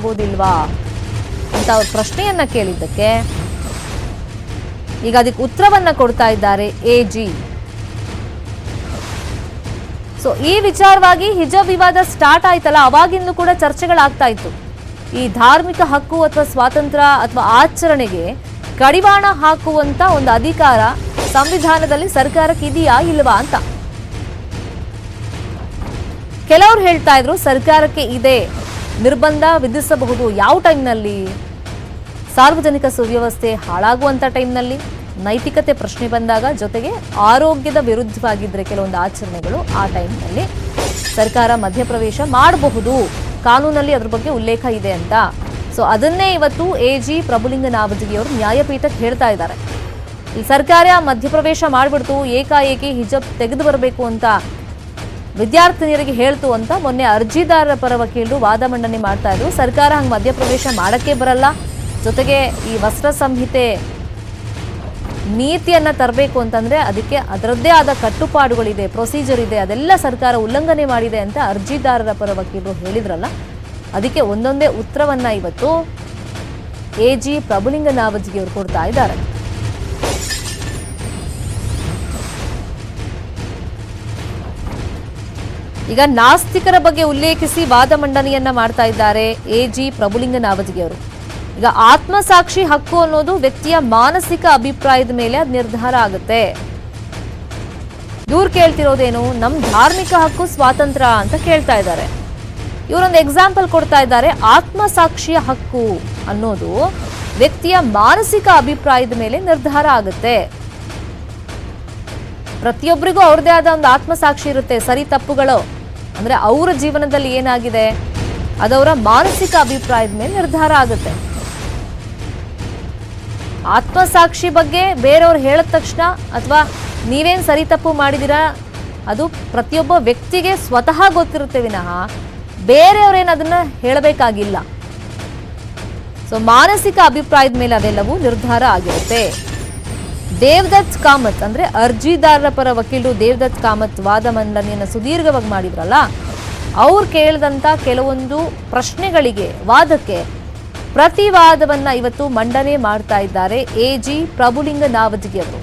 ಆಗೋದಿಲ್ವಾ ಅಂತ ಅವ್ರ ಪ್ರಶ್ನೆಯನ್ನ ಕೇಳಿದ್ದಕ್ಕೆ ಈಗ ಅದಕ್ಕೆ ಉತ್ತರವನ್ನ ಕೊಡ್ತಾ ಇದ್ದಾರೆ ಎಜಿ. ಸೊ ಈ ವಿಚಾರವಾಗಿ ಹಿಜಾಬ್ ವಿವಾದ ಸ್ಟಾರ್ಟ್ ಆಯ್ತಲ್ಲ, ಅವಾಗಿಂದಲೂ ಕೂಡ ಚರ್ಚೆಗಳಾಗ್ತಾ ಇತ್ತು. ಈ ಧಾರ್ಮಿಕ ಹಕ್ಕು ಅಥವಾ ಸ್ವಾತಂತ್ರ್ಯ ಅಥವಾ ಆಚರಣೆಗೆ ಕಡಿವಾಣ ಹಾಕುವಂತ ಒಂದು ಅಧಿಕಾರ ಸಂವಿಧಾನದಲ್ಲಿ ಸರ್ಕಾರಕ್ಕೆ ಇದೆಯಾ ಇಲ್ವಾ ಅಂತ. ಕೆಲವರು ಹೇಳ್ತಾ ಇದ್ರು ಸರ್ಕಾರಕ್ಕೆ ಇದೆ, ನಿರ್ಬಂಧ ವಿಧಿಸಬಹುದು. ಯಾವ ಟೈಮ್ನಲ್ಲಿ? ಸಾರ್ವಜನಿಕ ಸುವ್ಯವಸ್ಥೆ ಹಾಳಾಗುವಂತ ಟೈಮ್ನಲ್ಲಿ, ನೈತಿಕತೆ ಪ್ರಶ್ನೆ ಬಂದಾಗ, ಜೊತೆಗೆ ಆರೋಗ್ಯದ ವಿರುದ್ಧವಾಗಿದ್ರೆ ಕೆಲವೊಂದು ಆಚರಣೆಗಳು, ಆ ಟೈಮ್ನಲ್ಲಿ ಸರ್ಕಾರ ಮಧ್ಯಪ್ರವೇಶ ಮಾಡಬಹುದು, ಕಾನೂನಲ್ಲಿ ಅದ್ರ ಬಗ್ಗೆ ಉಲ್ಲೇಖ ಇದೆ ಅಂತ. ಸೊ ಅದನ್ನೇ ಇವತ್ತು ಎಜಿ ಪ್ರಭುಲಿಂಗ ನಾವಜಿಗಿಯವರು ನ್ಯಾಯಪೀಠಕ್ಕೆ ಹೇಳ್ತಾ ಇದ್ದಾರೆ. ಈ ಸರ್ಕಾರ ಮಧ್ಯಪ್ರವೇಶ ಮಾಡಿಬಿಡ್ತು, ಏಕಾಏಕಿ ಹಿಜಾಬ್ ತೆಗೆದು ಬರಬೇಕು ಅಂತ ವಿದ್ಯಾರ್ಥಿನಿಯರಿಗೆ ಹೇಳ್ತು ಅಂತ ಮೊನ್ನೆ ಅರ್ಜಿದಾರರ ಪರ ವಕೀಲರು ವಾದ ಮಂಡನೆ ಮಾಡ್ತಾ ಇದ್ರು. ಸರ್ಕಾರ ಹಂಗೆ ಮಧ್ಯಪ್ರವೇಶ ಮಾಡಕ್ಕೆ ಬರಲ್ಲ, ಜೊತೆಗೆ ಈ ವಸ್ತ್ರ ಸಂಹಿತೆ ನೀತಿಯನ್ನ ತರಬೇಕು ಅಂತಂದ್ರೆ ಅದಕ್ಕೆ ಅದರದ್ದೇ ಆದ ಕಟ್ಟುಪಾಡುಗಳಿದೆ, ಪ್ರೊಸೀಜರ್ ಇದೆ, ಅದೆಲ್ಲ ಸರ್ಕಾರ ಉಲ್ಲಂಘನೆ ಮಾಡಿದೆ ಅಂತ ಅರ್ಜಿದಾರರ ಪರ ವಕೀಲರು ಹೇಳಿದ್ರಲ್ಲ, ಅದಕ್ಕೆ ಒಂದೊಂದೇ ಉತ್ತರವನ್ನ ಇವತ್ತು ಎಜಿ ಪ್ರಭುಲಿಂಗ ನಾವಜಿಗಿಯವರು ಕೊಡ್ತಾ ಇದ್ದಾರೆ. ಈಗ ನಾಸ್ತಿಕರ ಬಗ್ಗೆ ಉಲ್ಲೇಖಿಸಿ ವಾದ ಮಂಡನೆಯನ್ನ ಮಾಡ್ತಾ ಇದ್ದಾರೆ ಎಜಿ ಪ್ರಭುಲಿಂಗ ನಾವಜಿಗಿಯವರು. ಈಗ ಆತ್ಮಸಾಕ್ಷಿ ಹಕ್ಕು ಅನ್ನೋದು ವ್ಯಕ್ತಿಯ ಮಾನಸಿಕ ಅಭಿಪ್ರಾಯದ ಮೇಲೆ ಅದು ನಿರ್ಧಾರ ಆಗುತ್ತೆ. ಇವ್ರು ಕೇಳ್ತಿರೋದೇನು, ನಮ್ ಧಾರ್ಮಿಕ ಹಕ್ಕು ಸ್ವಾತಂತ್ರ್ಯ ಅಂತ ಕೇಳ್ತಾ ಇದ್ದಾರೆ. ಇವರೊಂದು ಎಕ್ಸಾಂಪಲ್ ಕೊಡ್ತಾ ಇದ್ದಾರೆ. ಆತ್ಮಸಾಕ್ಷಿಯ ಹಕ್ಕು ಅನ್ನೋದು ವ್ಯಕ್ತಿಯ ಮಾನಸಿಕ ಅಭಿಪ್ರಾಯದ ಮೇಲೆ ನಿರ್ಧಾರ ಆಗುತ್ತೆ. ಪ್ರತಿಯೊಬ್ಬರಿಗೂ ಅವ್ರದೇ ಆದ ಒಂದು ಆತ್ಮಸಾಕ್ಷಿ ಇರುತ್ತೆ. ಸರಿ ತಪ್ಪುಗಳು ಅಂದ್ರೆ ಅವರ ಜೀವನದಲ್ಲಿ ಏನಾಗಿದೆ ಅದವರ ಮಾನಸಿಕ ಅಭಿಪ್ರಾಯದ ಮೇಲೆ ನಿರ್ಧಾರ ಆಗುತ್ತೆ. ಆತ್ಮಸಾಕ್ಷಿ ಬಗ್ಗೆ ಬೇರೆಯವ್ರು ಹೇಳಿದ ತಕ್ಷಣ ಅಥವಾ ನೀವೇನ್ ಸರಿ ತಪ್ಪು ಮಾಡಿದಿರಾ ಅದು ಪ್ರತಿಯೊಬ್ಬ ವ್ಯಕ್ತಿಗೆ ಸ್ವತಃ ಗೊತ್ತಿರುತ್ತೆ ವಿನಃ ಬೇರೆಯವ್ರೇನು ಅದನ್ನ ಹೇಳಬೇಕಾಗಿಲ್ಲ. ಸೊ ಮಾನಸಿಕ ಅಭಿಪ್ರಾಯದ ಮೇಲೆ ಅವೆಲ್ಲವೂ ನಿರ್ಧಾರ ಆಗಿರುತ್ತೆ. ದೇವದತ್ ಕಾಮತ್ ಅಂದ್ರೆ ಅರ್ಜಿದಾರರ ಪರ ವಕೀಲರು ದೇವದತ್ ಕಾಮತ್ ವಾದ ಮಂಡನೆಯನ್ನು ಸುದೀರ್ಘವಾಗಿ ಮಾಡಿದ್ರಲ್ಲ, ಅವ್ರು ಕೇಳಿದಂತ ಕೆಲವೊಂದು ಪ್ರಶ್ನೆಗಳಿಗೆ, ವಾದಕ್ಕೆ ಪ್ರತಿವಾದವನ್ನ ಇವತ್ತು ಮಂಡನೆ ಮಾಡ್ತಾ ಇದ್ದಾರೆ ಎಜಿ ಪ್ರಭುಲಿಂಗ ನಾವಜಿಗಿ ಅವರು.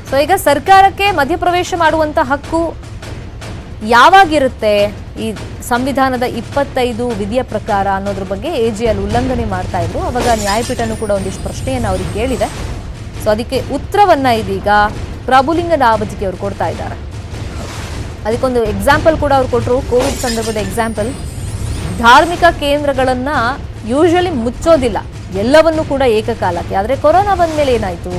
ಸೊ ಈಗ ಸರ್ಕಾರಕ್ಕೆ ಮಧ್ಯಪ್ರವೇಶ ಮಾಡುವಂತ ಹಕ್ಕು ಯಾವಾಗಿರುತ್ತೆ ಈ ಸಂವಿಧಾನದ 25 ವಿಧಿಯ ಪ್ರಕಾರ ಅನ್ನೋದ್ರ ಬಗ್ಗೆ ಎಜಿ ಅಲ್ಲಿ ಉಲ್ಲಂಘನೆ ಮಾಡ್ತಾ ಇದ್ರು. ಅವಾಗ ನ್ಯಾಯಪೀಠನೂ ಕೂಡ ಒಂದಿಷ್ಟು ಪ್ರಶ್ನೆಯನ್ನು ಅವ್ರಿಗೆ ಕೇಳಿದೆ. ಸೊ ಅದಕ್ಕೆ ಉತ್ತರವನ್ನ ಇದೀಗ ಪ್ರಭುಲಿಂಗ ನಾವಜಿಗಿ ಅವರು ಕೊಡ್ತಾ ಇದ್ದಾರೆ. ಅದಕ್ಕೊಂದು ಎಕ್ಸಾಂಪಲ್ ಕೂಡ ಅವ್ರು ಕೊಟ್ಟರು, ಕೋವಿಡ್ ಸಂದರ್ಭದ ಎಕ್ಸಾಂಪಲ್. ಧಾರ್ಮಿಕ ಕೇಂದ್ರಗಳನ್ನ ಯೂಶಲಿ ಮುಚ್ಚೋದಿಲ್ಲ, ಎಲ್ಲವನ್ನೂ ಕೂಡ ಏಕಕಾಲಕ್ಕೆ. ಆದರೆ ಕೊರೋನಾ ಬಂದ ಮೇಲೆ ಏನಾಯ್ತು,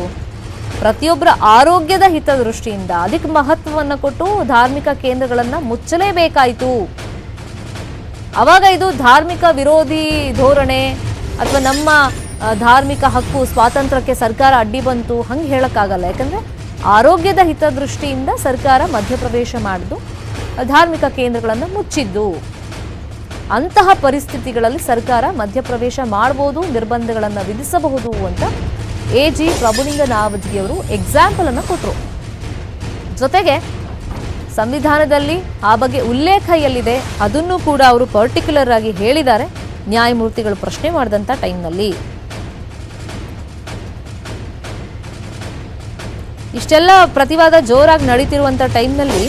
ಪ್ರತಿಯೊಬ್ಬರ ಆರೋಗ್ಯದ ಹಿತದೃಷ್ಟಿಯಿಂದ ಅದಕ್ಕೆ ಮಹತ್ವವನ್ನು ಕೊಟ್ಟು ಧಾರ್ಮಿಕ ಕೇಂದ್ರಗಳನ್ನ ಮುಚ್ಚಲೇಬೇಕಾಯಿತು. ಅವಾಗ ಇದು ಧಾರ್ಮಿಕ ವಿರೋಧಿ ಧೋರಣೆ ಅಥವಾ ನಮ್ಮ ಧಾರ್ಮಿಕ ಹಕ್ಕು ಸ್ವಾತಂತ್ರ್ಯಕ್ಕೆ ಸರ್ಕಾರ ಅಡ್ಡಿ ಬಂತು ಹಂಗೆ ಹೇಳಕ್ಕಾಗಲ್ಲ. ಯಾಕಂದ್ರೆ ಆರೋಗ್ಯದ ಹಿತದೃಷ್ಟಿಯಿಂದ ಸರ್ಕಾರ ಮಧ್ಯಪ್ರವೇಶ ಮಾಡಿದ್ದು, ಧಾರ್ಮಿಕ ಕೇಂದ್ರಗಳನ್ನು ಮುಚ್ಚಿದ್ದು. ಅಂತಹ ಪರಿಸ್ಥಿತಿಗಳಲ್ಲಿ ಸರ್ಕಾರ ಮಧ್ಯಪ್ರವೇಶ ಮಾಡಬಹುದು, ನಿರ್ಬಂಧಗಳನ್ನು ವಿಧಿಸಬಹುದು ಅಂತ ಎಜಿ ಪ್ರಭುಲಿಂಗ ನಾವಜಿಗಿ ಅವರು ಎಕ್ಸಾಂಪಲ್ ಅನ್ನು ಕೊಟ್ಟರು. ಜೊತೆಗೆ ಸಂವಿಧಾನದಲ್ಲಿ ಆ ಬಗ್ಗೆ ಉಲ್ಲೇಖ ಎಲ್ಲಿದೆ ಅದನ್ನು ಕೂಡ ಅವರು ಪರ್ಟಿಕ್ಯುಲರ್ ಆಗಿ ಹೇಳಿದ್ದಾರೆ ನ್ಯಾಯಮೂರ್ತಿಗಳು ಪ್ರಶ್ನೆ ಮಾಡಿದಂತ ಟೈಮ್ನಲ್ಲಿ. ಇಷ್ಟೆಲ್ಲ ಪ್ರತಿವಾದ ಜೋರಾಗಿ ನಡೀತಿರುವಂತ ಟೈಮ್ನಲ್ಲಿ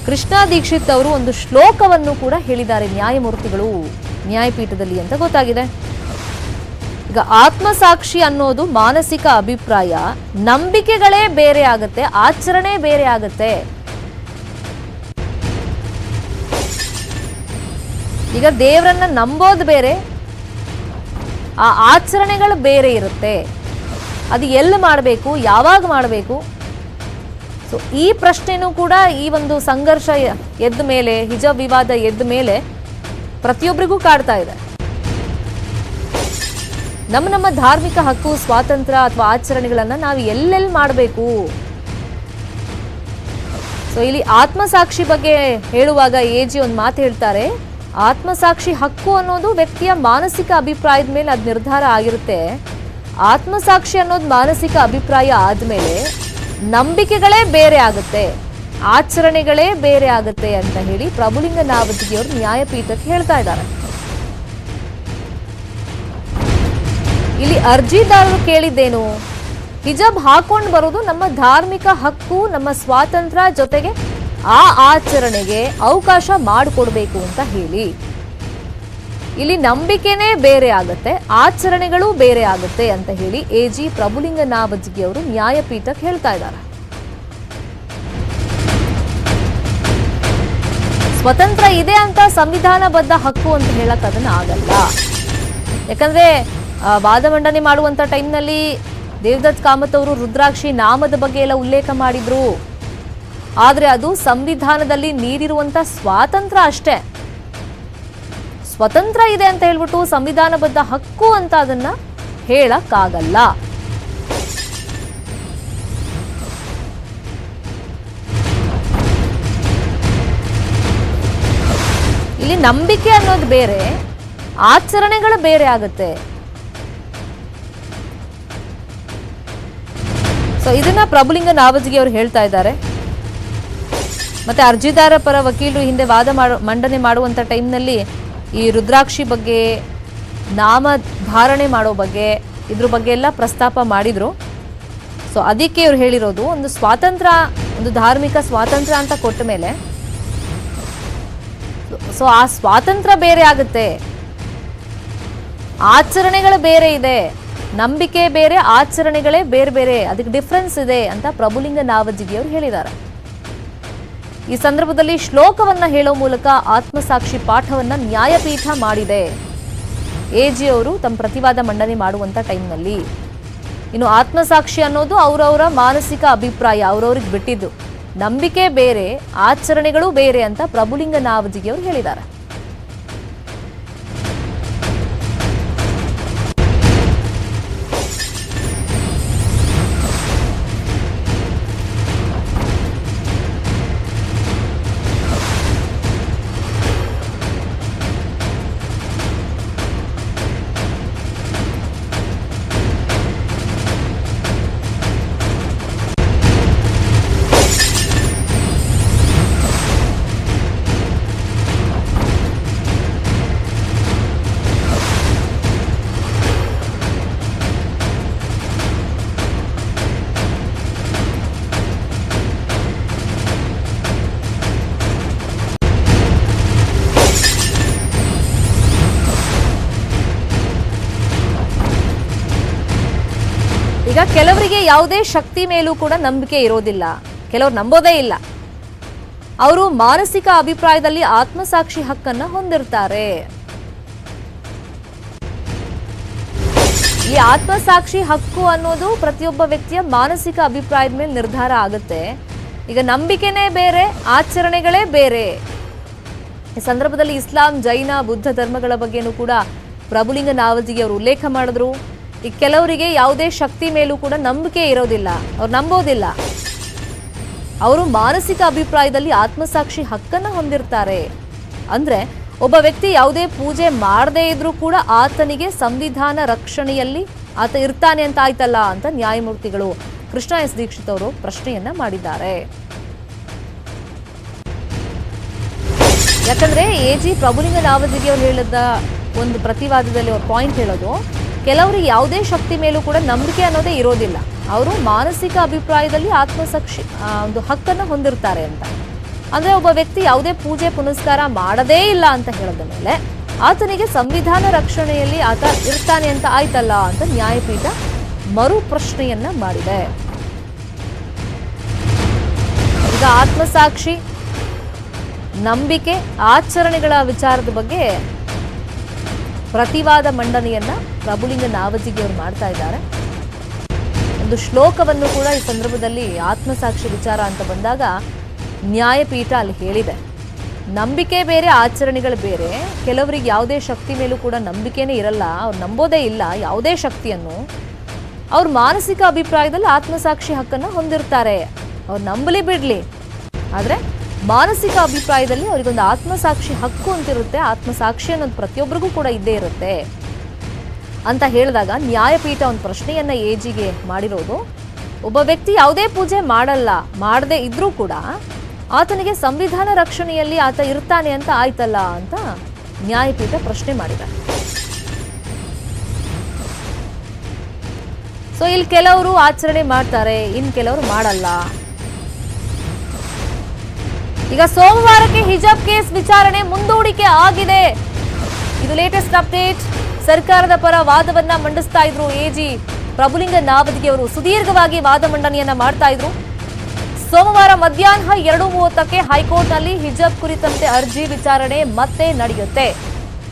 ಕೃಷ್ಣ ದೀಕ್ಷಿತ್ ಅವರು ಒಂದು ಶ್ಲೋಕವನ್ನು ಕೂಡ ಹೇಳಿದ್ದಾರೆ ನ್ಯಾಯಮೂರ್ತಿಗಳು ನ್ಯಾಯಪೀಠದಲ್ಲಿ ಅಂತ ಗೊತ್ತಾಗಿದೆ. ಈಗ ಆತ್ಮಸಾಕ್ಷಿ ಅನ್ನೋದು ಮಾನಸಿಕ ಅಭಿಪ್ರಾಯ, ನಂಬಿಕೆಗಳೇ ಬೇರೆ ಆಗುತ್ತೆ, ಆಚರಣೆ ಬೇರೆ ಆಗುತ್ತೆ. ಈಗ ದೇವರನ್ನ ನಂಬೋದು ಬೇರೆ, ಆ ಆಚರಣೆಗಳು ಬೇರೆ ಇರುತ್ತೆ. ಅದು ಎಲ್ಲಿ ಮಾಡಬೇಕು, ಯಾವಾಗ ಮಾಡಬೇಕು. ಸೊ ಈ ಪ್ರಶ್ನೆನೂ ಕೂಡ ಈ ಒಂದು ಸಂಘರ್ಷ ಎದ್ದ ಮೇಲೆ, ಹಿಜಾಬ್ ವಿವಾದ ಎದ್ದ ಮೇಲೆ ಪ್ರತಿಯೊಬ್ಬರಿಗೂ ಕಾಡ್ತಾ ಇದೆ. ನಮ್ಮ ಧಾರ್ಮಿಕ ಹಕ್ಕು ಸ್ವಾತಂತ್ರ್ಯ ಅಥವಾ ಆಚರಣೆಗಳನ್ನ ನಾವು ಎಲ್ಲೆಲ್ಲಿ ಮಾಡಬೇಕು. ಸೊ ಇಲ್ಲಿ ಆತ್ಮಸಾಕ್ಷಿ ಬಗ್ಗೆ ಹೇಳುವಾಗ ಎಜಿ ಒಂದು ಮಾತು ಹೇಳ್ತಾರೆ. ಆತ್ಮಸಾಕ್ಷಿ ಹಕ್ಕು ಅನ್ನೋದು ವ್ಯಕ್ತಿಯ ಮಾನಸಿಕ ಅಭಿಪ್ರಾಯದ ಮೇಲೆ ಅದು ನಿರ್ಧಾರ ಆಗಿರುತ್ತೆ. ಆತ್ಮಸಾಕ್ಷಿ ಅನ್ನೋದು ಮಾನಸಿಕ ಅಭಿಪ್ರಾಯ ಆದ್ಮೇಲೆ ನಂಬಿಕೆಗಳೇ ಬೇರೆ ಆಗುತ್ತೆ, ಆಚರಣೆಗಳೇ ಬೇರೆ ಆಗುತ್ತೆ ಅಂತ ಹೇಳಿ ಪ್ರಭುಲಿಂಗ ನಾವದಗಿ ಅವರು ನ್ಯಾಯಪೀಠಕ್ಕೆ ಹೇಳ್ತಾ ಇದ್ದಾರೆ. ಇಲ್ಲಿ ಅರ್ಜಿದಾರರು ಕೇಳಿದ್ದೇನು, ಹಿಜಾಬ್ ಹಾಕೊಂಡು ಬರೋದು ನಮ್ಮ ಧಾರ್ಮಿಕ ಹಕ್ಕು, ನಮ್ಮ ಸ್ವಾತಂತ್ರ್ಯ, ಜೊತೆಗೆ ಆ ಆಚರಣೆಗೆ ಅವಕಾಶ ಮಾಡಿಕೊಡ್ಬೇಕು ಅಂತ ಹೇಳಿ. ಇಲ್ಲಿ ನಂಬಿಕೆನೇ ಬೇರೆ ಆಗುತ್ತೆ, ಆಚರಣೆಗಳು ಬೇರೆ ಆಗುತ್ತೆ ಅಂತ ಹೇಳಿ ಎಜಿ ಪ್ರಭುಲಿಂಗ ನಾವದಗಿ ಅವರು ನ್ಯಾಯಪೀಠಕ್ಕೆ ಹೇಳ್ತಾ ಇದ್ದಾರೆ. ಸ್ವತಂತ್ರ ಇದೆ ಅಂತ ಸಂವಿಧಾನಬದ್ಧ ಹಕ್ಕು ಅಂತ ಹೇಳಕ್ ಅದನ್ನ ಆಗಲ್ಲ. ಯಾಕಂದ್ರೆ ವಾದ ಮಂಡನೆ ಮಾಡುವಂತ ಟೈಮ್ನಲ್ಲಿ ದೇವದತ್ ಕಾಮತ್ ಅವರು ರುದ್ರಾಕ್ಷಿ ನಾಮದ ಬಗ್ಗೆ ಎಲ್ಲ ಉಲ್ಲೇಖ ಮಾಡಿದ್ರು. ಆದ್ರೆ ಅದು ಸಂವಿಧಾನದಲ್ಲಿ ನೀಡಿರುವಂತ ಸ್ವಾತಂತ್ರ್ಯ ಅಷ್ಟೇ. ಸ್ವತಂತ್ರ ಇದೆ ಅಂತ ಹೇಳ್ಬಿಟ್ಟು ಸಂವಿಧಾನಬದ್ಧ ಹಕ್ಕು ಅಂತ ಅದನ್ನ ಹೇಳಕ್ಕಾಗಲ್ಲ. ಇಲ್ಲಿ ನಂಬಿಕೆ ಅನ್ನೋದು ಬೇರೆ, ಆಚರಣೆಗಳು ಬೇರೆ ಆಗುತ್ತೆ. ಸೊ ಇದನ್ನ ಪ್ರಭುಲಿಂಗ ನಾವದಗಿ ಅವರು ಹೇಳ್ತಾ ಇದ್ದಾರೆ. ಮತ್ತೆ ಅರ್ಜಿದಾರ ಪರ ವಕೀಲರು ಹಿಂದೆ ವಾದ ಮಂಡನೆ ಮಾಡುವಂತ ಟೈಮ್ನಲ್ಲಿ ಈ ರುದ್ರಾಕ್ಷಿ ಬಗ್ಗೆ, ನಾಮ ಧಾರಣೆ ಮಾಡೋ ಬಗ್ಗೆ, ಇದ್ರ ಬಗ್ಗೆ ಎಲ್ಲ ಪ್ರಸ್ತಾಪ ಮಾಡಿದ್ರು. ಸೊ ಅದಕ್ಕೆ ಇವ್ರು ಹೇಳಿರೋದು, ಒಂದು ಸ್ವಾತಂತ್ರ್ಯ, ಒಂದು ಧಾರ್ಮಿಕ ಸ್ವಾತಂತ್ರ್ಯ ಅಂತ ಕೊಟ್ಟ ಮೇಲೆ ಸೊ ಆ ಸ್ವಾತಂತ್ರ್ಯ ಬೇರೆ ಆಗುತ್ತೆ, ಆಚರಣೆಗಳು ಬೇರೆ ಇದೆ, ನಂಬಿಕೆ ಬೇರೆ, ಆಚರಣೆಗಳೇ ಬೇರೆ ಬೇರೆ, ಅದಕ್ಕೆ ಡಿಫ್ರೆನ್ಸ್ ಇದೆ ಅಂತ ಪ್ರಭುಲಿಂಗ ನಾವದಗಿ ಅವರು ಹೇಳಿದ್ದಾರೆ. ಈ ಸಂದರ್ಭದಲ್ಲಿ ಶ್ಲೋಕವನ್ನ ಹೇಳೋ ಮೂಲಕ ಆತ್ಮಸಾಕ್ಷಿ ಪಾಠವನ್ನ ನ್ಯಾಯಪೀಠ ಮಾಡಿದೆ. ಎಜಿ ಅವರು ತಮ್ಮ ಪ್ರತಿವಾದ ಮಂಡನೆ ಮಾಡುವಂತ ಟೈಮ್ನಲ್ಲಿ. ಇನ್ನು ಆತ್ಮಸಾಕ್ಷಿ ಅನ್ನೋದು ಅವರವರ ಮಾನಸಿಕ ಅಭಿಪ್ರಾಯ, ಅವರವ್ರಿಗೆ ಬಿಟ್ಟಿದ್ದು. ನಂಬಿಕೆ ಬೇರೆ, ಆಚರಣೆಗಳು ಬೇರೆ ಅಂತ ಪ್ರಭುಲಿಂಗ ನಾವದಗಿ ಅವರು ಹೇಳಿದ್ದಾರೆ. ಈಗ ಕೆಲವರಿಗೆ ಯಾವುದೇ ಶಕ್ತಿ ಮೇಲೂ ಕೂಡ ನಂಬಿಕೆ ಇರೋದಿಲ್ಲ, ಕೆಲವರು ನಂಬೋದೇ ಇಲ್ಲ. ಅವರು ಮಾನಸಿಕ ಅಭಿಪ್ರಾಯದಲ್ಲಿ ಆತ್ಮಸಾಕ್ಷಿ ಹಕ್ಕನ್ನ ಹೊಂದಿರ್ತಾರೆ. ಈ ಆತ್ಮಸಾಕ್ಷಿ ಹಕ್ಕು ಅನ್ನೋದು ಪ್ರತಿಯೊಬ್ಬ ವ್ಯಕ್ತಿಯ ಮಾನಸಿಕ ಅಭಿಪ್ರಾಯದ ಮೇಲೆ ನಿರ್ಧಾರ ಆಗುತ್ತೆ. ಈಗ ನಂಬಿಕೆನೇ ಬೇರೆ, ಆಚರಣೆಗಳೇ ಬೇರೆ. ಈ ಸಂದರ್ಭದಲ್ಲಿ ಇಸ್ಲಾಂ, ಜೈನ, ಬುದ್ಧ ಧರ್ಮಗಳ ಬಗ್ಗೆನೂ ಕೂಡ ಪ್ರಭುಲಿಂಗ ನಾವದಗಿ ಅವರು ಉಲ್ಲೇಖ ಮಾಡಿದ್ರು. ಈ ಕೆಲವರಿಗೆ ಯಾವುದೇ ಶಕ್ತಿ ಮೇಲೂ ಕೂಡ ನಂಬಿಕೆ ಇರೋದಿಲ್ಲ, ಅವ್ರು ನಂಬೋದಿಲ್ಲ. ಅವರು ಮಾನಸಿಕ ಅಭಿಪ್ರಾಯದಲ್ಲಿ ಆತ್ಮಸಾಕ್ಷಿ ಹಕ್ಕನ್ನ ಹೊಂದಿರ್ತಾರೆ. ಅಂದ್ರೆ ಒಬ್ಬ ವ್ಯಕ್ತಿ ಯಾವುದೇ ಪೂಜೆ ಮಾಡದೇ ಇದ್ರೂ ಕೂಡ ಆತನಿಗೆ ಸಂವಿಧಾನ ರಕ್ಷಣೆಯಲ್ಲಿ ಆತ ಇರ್ತಾನೆ ಅಂತ ಆಯ್ತಲ್ಲ ಅಂತ ನ್ಯಾಯಮೂರ್ತಿಗಳು ಕೃಷ್ಣ ಎಸ್ ದೀಕ್ಷಿತ್ ಅವರು ಪ್ರಶ್ನೆಯನ್ನ ಮಾಡಿದ್ದಾರೆ. ಯಾಕಂದ್ರೆ ಎಜಿ ಪ್ರಭುಲಿಂಗ ನಾವದಗಿ ಅವರು ಹೇಳಿದ ಒಂದು ಪ್ರತಿವಾದದಲ್ಲಿ ಅವ್ರ ಪಾಯಿಂಟ್ ಹೇಳೋದು, ಕೆಲವರಿಗೆ ಯಾವುದೇ ಶಕ್ತಿ ಮೇಲೂ ಕೂಡ ನಂಬಿಕೆ ಅನ್ನೋದೇ ಇರೋದಿಲ್ಲ, ಅವರು ಮಾನಸಿಕ ಅಭಿಪ್ರಾಯದಲ್ಲಿ ಆತ್ಮಸಾಕ್ಷಿ ಒಂದು ಹಕ್ಕನ್ನು ಹೊಂದಿರ್ತಾರೆ ಅಂತ. ಅಂದ್ರೆ ಒಬ್ಬ ವ್ಯಕ್ತಿ ಯಾವುದೇ ಪೂಜೆ ಪುನಸ್ಕಾರ ಮಾಡದೇ ಇಲ್ಲ ಅಂತ ಹೇಳಿದ ಮೇಲೆ ಆತನಿಗೆ ಸಂವಿಧಾನ ರಕ್ಷಣೆಯಲ್ಲಿ ಆತ ಇರ್ತಾನೆ ಅಂತ ಆಯ್ತಲ್ಲ ಅಂತ ನ್ಯಾಯಪೀಠ ಮರು ಪ್ರಶ್ನೆಯನ್ನ ಮಾಡಿದೆ. ಈಗ ಆತ್ಮಸಾಕ್ಷಿ, ನಂಬಿಕೆ, ಆಚರಣೆಗಳ ವಿಚಾರದ ಬಗ್ಗೆ ಪ್ರತಿವಾದ ಮಂಡನೆಯನ್ನ ಪ್ರಭುಲಿಂಗ ನಾವದಗಿ ಅವರು ಮಾಡ್ತಾ ಇದ್ದಾರೆ. ಒಂದು ಶ್ಲೋಕವನ್ನು ಕೂಡ ಈ ಸಂದರ್ಭದಲ್ಲಿ ಆತ್ಮಸಾಕ್ಷಿ ವಿಚಾರ ಅಂತ ಬಂದಾಗ ನ್ಯಾಯಪೀಠ ಅಲ್ಲಿ ಹೇಳಿದೆ. ನಂಬಿಕೆ ಬೇರೆ, ಆಚರಣೆಗಳು ಬೇರೆ. ಕೆಲವರಿಗೆ ಯಾವುದೇ ಶಕ್ತಿ ಮೇಲೂ ಕೂಡ ನಂಬಿಕೆನೇ ಇರಲ್ಲ, ಅವ್ರು ನಂಬೋದೇ ಇಲ್ಲ ಯಾವುದೇ ಶಕ್ತಿಯನ್ನು. ಅವ್ರ ಮಾನಸಿಕ ಅಭಿಪ್ರಾಯದಲ್ಲಿ ಆತ್ಮಸಾಕ್ಷಿ ಹಕ್ಕನ್ನು ಹೊಂದಿರ್ತಾರೆ, ಅವ್ರು ನಂಬಲಿ ಬಿಡ್ಲಿ. ಆದ್ರೆ ಮಾನಸಿಕ ಅಭಿಪ್ರಾಯದಲ್ಲಿ ಅವರಿಗೊಂದು ಆತ್ಮಸಾಕ್ಷಿ ಹಕ್ಕು ಅಂತಿರುತ್ತೆ. ಆತ್ಮಸಾಕ್ಷಿ ಅನ್ನೋದು ಪ್ರತಿಯೊಬ್ಬರಿಗೂ ಕೂಡ ಇದ್ದೇ ಇರುತ್ತೆ. ಅಂತ ಹೇಳಿದಾಗ ನ್ಯಾಯಪೀಠ ಒಂದು ಪ್ರಶ್ನೆಯನ್ನ ಎಜಿಗೆ ಮಾಡಿರೋದು, ಒಬ್ಬ ವ್ಯಕ್ತಿ ಯಾವುದೇ ಪೂಜೆ ಮಾಡದೇ ಇದ್ರೂ ಕೂಡ ಆತನಿಗೆ ಸಂವಿಧಾನ ರಕ್ಷಣೆಯಲ್ಲಿ ಆತ ಇರ್ತಾನೆ ಅಂತ ಆಯ್ತಲ್ಲ ಅಂತ ನ್ಯಾಯಪೀಠ ಪ್ರಶ್ನೆ ಮಾಡಿದೆ. ಸೊ ಇಲ್ಲಿ ಕೆಲವರು ಆಚರಣೆ ಮಾಡ್ತಾರೆ, ಇನ್ನು ಕೆಲವರು ಮಾಡಲ್ಲ. ಈಗ ಸೋಮವಾರಕ್ಕೆ ಹಿಜಾಬ್ ಕೇಸ್ ವಿಚಾರಣೆ ಮುಂದೂಡಿಕೆ ಆಗಿದೆ. ಇದು ಲೇಟೆಸ್ಟ್ ಅಪ್ಡೇಟ್. ಸರ್ಕಾರದ ಪರ ವಾದವನ್ನ ಮಂಡಿಸ್ತಾ ಇದ್ರು ಎಜಿ ಪ್ರಭುಲಿಂಗ ನಾವದಗಿ ಅವರು. ಸುದೀರ್ಘವಾಗಿ ವಾದ ಮಂಡನೆಯನ್ನ ಮಾಡ್ತಾ ಇದ್ರು. ಸೋಮವಾರ ಮಧ್ಯಾಹ್ನ 2:30ಕ್ಕೆ ಹೈಕೋರ್ಟ್ನಲ್ಲಿ ಹಿಜಾಬ್ ಕುರಿತಂತೆ ಅರ್ಜಿ ವಿಚಾರಣೆ ಮತ್ತೆ ನಡೆಯುತ್ತೆ.